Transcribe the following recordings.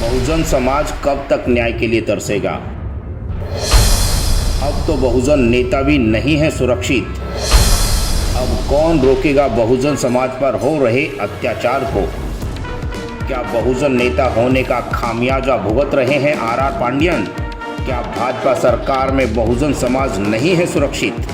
बहुजन समाज कब तक न्याय के लिए तरसेगा? अब तो बहुजन नेता भी नहीं है सुरक्षित। अब कौन रोकेगा बहुजन समाज पर हो रहे अत्याचार को? क्या बहुजन नेता होने का खामियाजा भुगत रहे हैं आर पांडियन? क्या भाजपा सरकार में बहुजन समाज नहीं है सुरक्षित?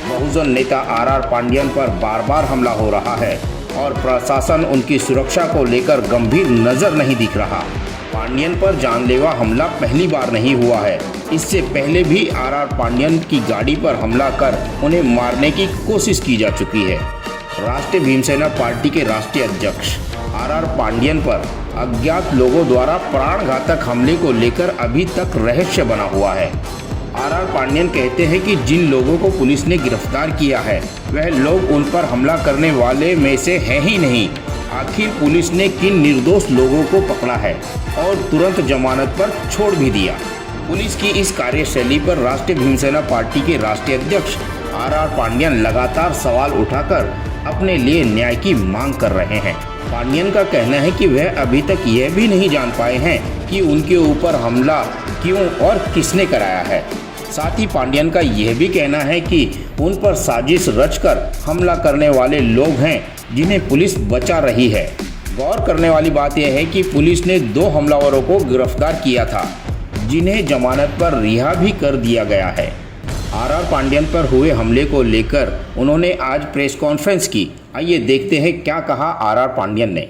बहुजन नेता आर पांडियन पर बार बार हमला हो रहा है और प्रशासन उनकी सुरक्षा को लेकर गंभीर नजर नहीं दिख रहा। पांडियन पर जानलेवा हमला पहली बार नहीं हुआ है। इससे पहले भी आर पांडियन की गाड़ी पर हमला कर उन्हें मारने की कोशिश की जा चुकी है। राष्ट्रीय भीमसेना पार्टी के राष्ट्रीय अध्यक्ष आर पांडियन पर अज्ञात लोगों द्वारा प्राणघातक हमले को लेकर अभी तक रहस्य बना हुआ है। आर पांडियन कहते हैं कि जिन लोगों को पुलिस ने गिरफ्तार किया है वह लोग उन पर हमला करने वाले में से है ही नहीं। आखिर पुलिस ने किन निर्दोष लोगों को पकड़ा है और तुरंत जमानत पर छोड़ भी दिया? पुलिस की इस कार्यशैली पर राष्ट्रीय भीमसेना पार्टी के राष्ट्रीय अध्यक्ष आर पांडियन लगातार सवाल उठाकर अपने लिए न्याय की मांग कर रहे हैं। पांडियन का कहना है कि वह अभी तक यह भी नहीं जान पाए हैं कि उनके ऊपर हमला क्यों और किसने कराया है। साथ ही पांडियन का यह भी कहना है कि उन पर साजिश रचकर हमला करने वाले लोग हैं जिन्हें पुलिस बचा रही है। गौर करने वाली बात यह है कि पुलिस ने 2 हमलावरों को गिरफ्तार किया था जिन्हें जमानत पर रिहा भी कर दिया गया है। आर पांडियन पर हुए हमले को लेकर उन्होंने आज प्रेस कॉन्फ्रेंस की। आइए देखते हैं क्या कहा आर पांडियन ने।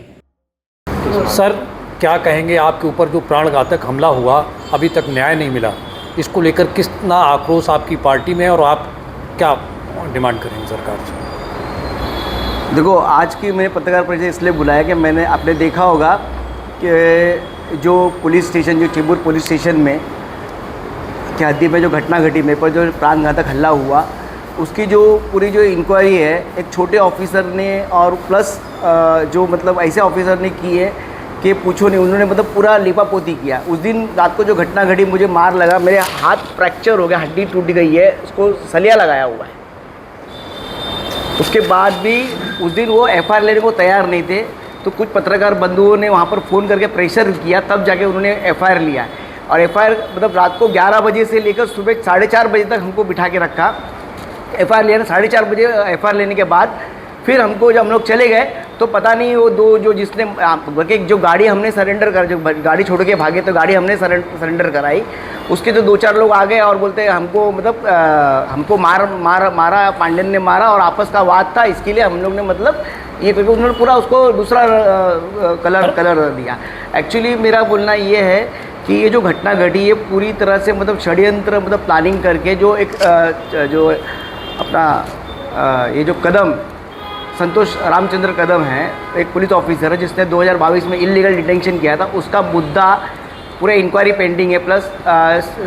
सर, क्या कहेंगे आपके ऊपर जो प्राणघातक हमला हुआ, अभी तक न्याय नहीं मिला, इसको लेकर कितना आक्रोश आपकी पार्टी में है और आप क्या डिमांड करेंगे सरकार से? देखो, आज की मैंने पत्रकार परिषद इसलिए बुलाया कि मैंने आपने देखा होगा कि जो पुलिस स्टेशन, जो चिबूर पुलिस स्टेशन में की हद्दी में जो घटना घटी, मेरे पर जो प्राणघातक हमला हुआ, उसकी जो पूरी जो इंक्वायरी है एक छोटे ऑफिसर ने और प्लस जो मतलब ऐसे ऑफिसर ने की है कि पूछो नहीं। उन्होंने मतलब पूरा लिपापोती किया। उस दिन रात को जो घटना घटी, मुझे मार लगा, मेरे हाथ फ्रैक्चर हो गया, हड्डी टूट गई है, उसको सलिया लगाया हुआ है। उसके बाद भी उस दिन वो एफआईआर लेने को तैयार नहीं थे, तो कुछ पत्रकार बंधुओं ने वहाँ पर फ़ोन करके प्रेशर किया, तब जाके उन्होंने एफआईआर लिया। और एफआईआर मतलब रात को 11 बजे से लेकर सुबह 4:30 बजे तक हमको बिठा के रखा। एफआईआर लिया, 4:30 बजे एफआईआर लेने के बाद फिर हमको जब हम लोग चले गए तो पता नहीं वो 2 जो जिसने बल्कि जो गाड़ी हमने सरेंडर कर, जो गाड़ी छोड़ के भागे तो गाड़ी हमने सरेंडर कराई, उसके तो 2-4 लोग आ गए और बोलते हमको मतलब हमको मारा, पांडियन ने मारा और आपस का वाद था, इसके लिए हम लोग ने मतलब ये करके उन्होंने पूरा उसको दूसरा कलर दिया। एक्चुअली मेरा बोलना ये है कि ये जो घटना घटी ये पूरी तरह से मतलब षड्यंत्र, मतलब प्लानिंग करके जो एक जो अपना ये जो कदम संतोष रामचंद्र कदम है, एक पुलिस ऑफिसर है जिसने 2022 में इलीगल डिटेंशन किया था, उसका मुद्दा पूरे इंक्वायरी पेंडिंग है, प्लस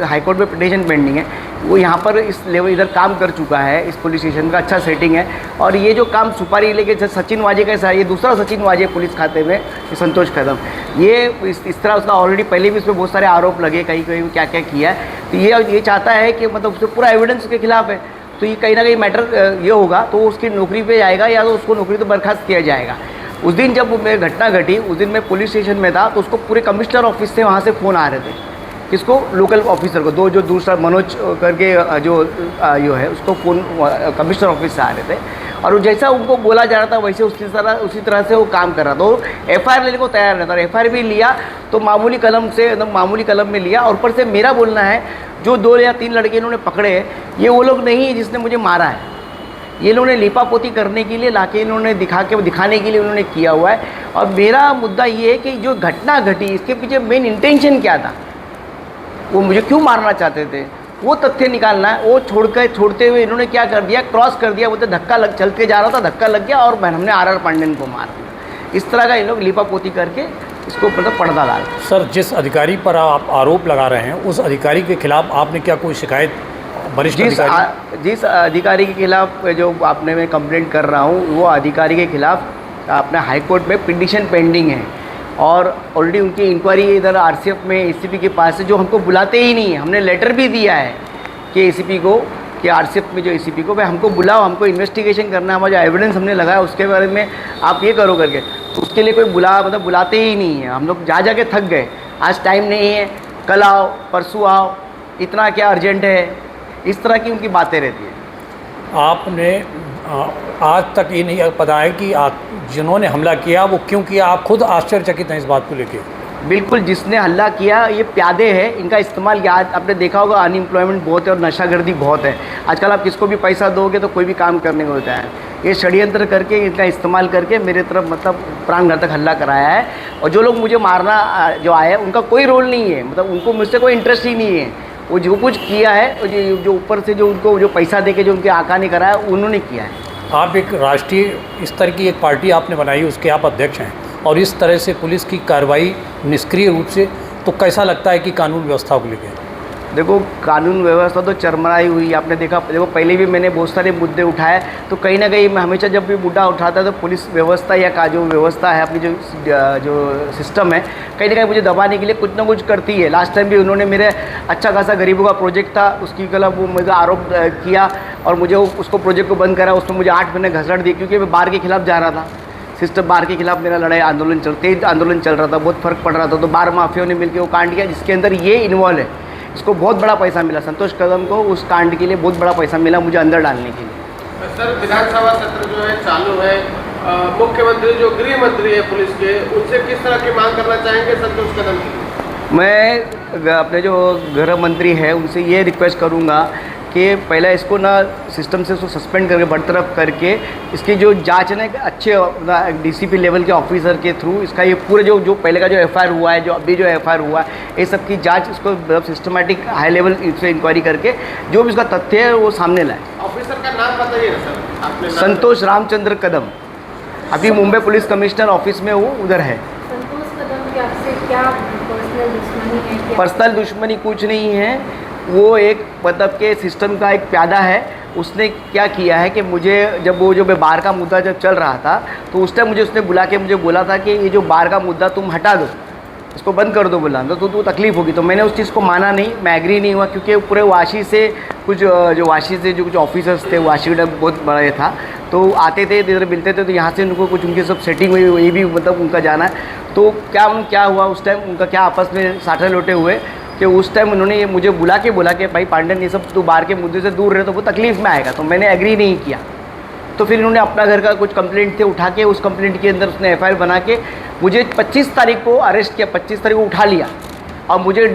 हाईकोर्ट में पिटीशन पेंडिंग है। वो यहाँ पर इस लेवल इधर काम कर चुका है, इस पुलिस स्टेशन का अच्छा सेटिंग है। और ये जो काम सुपारी लेके सचिन वाजे का है, ये दूसरा सचिन वाजे पुलिस खाते में संतोष कदम, ये इस तरह उसका ऑलरेडी पहले भी उसमें बहुत सारे आरोप लगे, कहीं कहीं क्या क्या किया है। तो ये चाहता है कि मतलब उससे पूरा एविडेंस के खिलाफ है, तो ये कहीं ना कहीं मैटर ये होगा तो उसकी नौकरी पे जाएगा या तो उसको नौकरी तो बर्खास्त किया जाएगा। उस दिन जब मेरी घटना घटी, उस दिन मैं पुलिस स्टेशन में था, तो उसको पूरे कमिश्नर ऑफिस से वहाँ से फ़ोन आ रहे थे, किसको, लोकल ऑफिसर को, जो दूसरा मनोज करके जो है उसको फ़ोन कमिश्नर ऑफिस से आ रहे थे। और जैसा उनको बोला जा रहा था वैसे उसी तरह से वो काम कर रहा था। तो एफआईआर लेने को तैयार नहीं था, और एफआईआर भी लिया तो मामूली कलम से, एकदम मामूली कलम में लिया। और ऊपर से मेरा बोलना है जो 2 या 3 लड़के इन्होंने पकड़े हैं, ये वो लोग नहीं है जिसने मुझे मारा है। ये लोगों ने लिपापोती करने के लिए लाके इन्होंने दिखाने के लिए उन्होंने किया हुआ है। और मेरा मुद्दा ये है कि जो घटना घटी इसके पीछे मेन इंटेंशन क्या था, वो मुझे क्यों मारना चाहते थे, वो तथ्य निकालना है। वो छोड़ते हुए इन्होंने क्या कर दिया, क्रॉस कर दिया, बोलते चल के जा रहा था, धक्का लग गया और हमने आर पांडियन को मार दिया। इस तरह का इन लोग लिपापोती करके इसको मतलब पर्दा डाल। सर, जिस अधिकारी पर आप आरोप लगा रहे हैं उस अधिकारी के खिलाफ आपने क्या कोई शिकायत वरिष्ठ जिस अधिकारी के खिलाफ जो आपने मैं कंप्लेंट कर रहा हूँ, वो अधिकारी के खिलाफ अपने हाई कोर्ट में पिटीशन पेंडिंग है। और ऑलरेडी उनकी इंक्वायरी इधर आरसीएफ में एसीपी के पास है, जो हमको बुलाते ही नहीं है। हमने लेटर भी दिया है कि एसीपी को, कि आरसीएफ में जो एसीपी को, भाई हमको बुलाओ, हमको इन्वेस्टिगेशन करना है, हमारा जो एविडेंस हमने लगाया उसके बारे में आप ये करो करके। तो उसके लिए कोई बुलाते ही नहीं है। हम लोग जा के थक गए। आज टाइम नहीं है, कल आओ, परसों आओ, इतना क्या अर्जेंट है, इस तरह की उनकी बातें रहती हैं। आपने आज तक ये नहीं पता है कि आप जिन्होंने हमला किया वो क्यों किया, आप खुद आश्चर्यचकित हैं इस बात को लेकर। बिल्कुल, जिसने हल्ला किया ये प्यादे हैं, इनका इस्तेमाल किया। आज आपने देखा होगा अनएम्प्लॉयमेंट बहुत है और नशागर्दी बहुत है। आजकल आप किसको भी पैसा दोगे तो कोई भी काम करने को होता है। ये षड्यंत्र करके, इनका इस्तेमाल करके मेरे तरफ मतलब प्राणघातक हमला कराया है। और जो लोग मुझे मारना जो आए उनका कोई रोल नहीं है, मतलब उनको मुझसे कोई इंटरेस्ट ही नहीं है। वो जो कुछ किया है, जो ऊपर से जो उनको जो पैसा देके जो उनके आका ने कराया उन्होंने किया है। आप एक राष्ट्रीय स्तर की एक पार्टी आपने बनाई, उसके आप अध्यक्ष हैं, और इस तरह से पुलिस की कार्रवाई निष्क्रिय रूप से, तो कैसा लगता है कि कानून व्यवस्था को लेकर? देखो, कानून व्यवस्था तो चरमराई हुई। आपने देखा, देखो पहले भी मैंने बहुत सारे मुद्दे उठाए, तो कहीं ना कहीं मैं हमेशा जब भी मुद्दा उठाता है तो पुलिस व्यवस्था या का जो व्यवस्था है, अपनी जो सिस्टम है, कहीं ना कहीं मुझे दबाने के लिए कुछ ना कुछ करती है। लास्ट टाइम भी उन्होंने मेरे अच्छा खासा गरीबों का प्रोजेक्ट था, उसकी खिलाफ वो मुझे आरोप किया और मुझे उसको प्रोजेक्ट को बंद करा। उसमें मुझे 8 महीने घसड़ दी, क्योंकि मैं बार के खिलाफ जा रहा था। सिस्टम बार के खिलाफ मेरा तेज आंदोलन चल रहा था, बहुत फर्क पड़ रहा था। तो बार माफियाओं ने मिलकर वो कांड किया जिसके अंदर ये इन्वॉल्व है। इसको बहुत बड़ा पैसा मिला, संतोष कदम को उस कांड के लिए बहुत बड़ा पैसा मिला मुझे अंदर डालने के लिए। सर, विधानसभा सत्र जो है चालू है, मुख्यमंत्री जो गृह मंत्री है पुलिस के, उनसे किस तरह की मांग करना चाहेंगे संतोष कदम की? मैं अपने जो गृह मंत्री है उनसे ये रिक्वेस्ट करूँगा कि पहला इसको ना सिस्टम से उसको सस्पेंड करके बरतरफ करके इसकी जो जांच है ना अच्छे डीसीपी लेवल के ऑफिसर के थ्रू इसका ये पूरे जो पहले का जो एफआईआर हुआ है, जो अभी जो एफआईआर हुआ है, ये सब की जांच इसको मतलब सिस्टमेटिक हाई लेवल इससे इंक्वायरी करके जो भी इसका तथ्य है वो सामने लाए। ऑफिसर का नाम बताइए ना सर, आपने संतोष रामचंद्र कदम, अभी मुंबई पुलिस कमिश्नर ऑफिस में वो उधर है। संतोष कदम की आपसे क्या पर्सनल दुश्मनी है? पर्सनल दुश्मनी कुछ नहीं है, वो एक मतलब के सिस्टम का एक प्यादा है। उसने क्या किया है कि मुझे जब वो जो बार का मुद्दा जब चल रहा था तो उस टाइम मुझे उसने बुला के मुझे बोला था कि ये जो बार का मुद्दा तुम हटा दो, इसको बंद कर दो, बोला तो तकलीफ़ होगी। तो मैंने उस चीज़ को माना नहीं, मैं एग्री नहीं हुआ, क्योंकि पूरे वाशी से कुछ जो वाशी से जो कुछ ऑफिसर्स थे, वाशी का बहुत बड़ा ये था, तो आते थे इधर मिलते थे, तो यहाँ से उनको कुछ उनकी सब सेटिंग हुई, ये भी मतलब उनका जाना है। तो क्या हुआ उस टाइम, उनका क्या आपस में साठे लोटे हुए कि उस टाइम उन्होंने ये मुझे बोला कि भाई पांडन ये सब तो बाहर के मुद्दे से दूर रहे तो वो तकलीफ़ में आएगा। तो मैंने एग्री नहीं किया। तो फिर इन्होंने अपना घर का कुछ कंप्लेंट थे उठा के, उस कंप्लेंट के अंदर उसने एफआईआर बना के मुझे 25 तारीख को अरेस्ट किया, 25 तारीख को उठा लिया और मुझे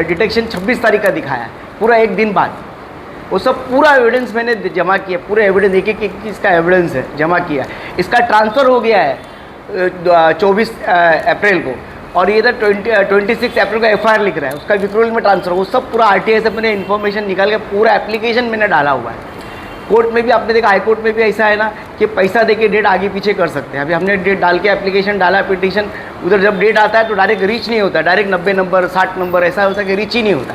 डिटेक्शन 26 तारीख का दिखाया, पूरा एक दिन बाद। वो सब पूरा एविडेंस मैंने जमा किया, पूरे एविडेंस एक इसका एविडेंस है जमा किया। इसका ट्रांसफ़र हो गया है 24 अप्रैल को, और ये इधर 26 अप्रैल को एफआईआर लिख रहा है, उसका विक्रोल में ट्रांसफ़र। वो सब पूरा आरटीआई से मैंने इन्फॉर्मेशन निकाल के पूरा एप्लीकेशन मैंने डाला हुआ है। कोर्ट में भी आपने देखा, हाई कोर्ट में भी ऐसा है ना कि पैसा देके डेट आगे पीछे कर सकते हैं। अभी हमने डेट डाल के एप्लीकेशन डाला, पिटीशन, उधर जब डेट आता है तो डायरेक्ट रीच नहीं होता, डायरेक्ट 90 नंबर 60 नंबर ऐसा होता है कि रीच ही नहीं होता।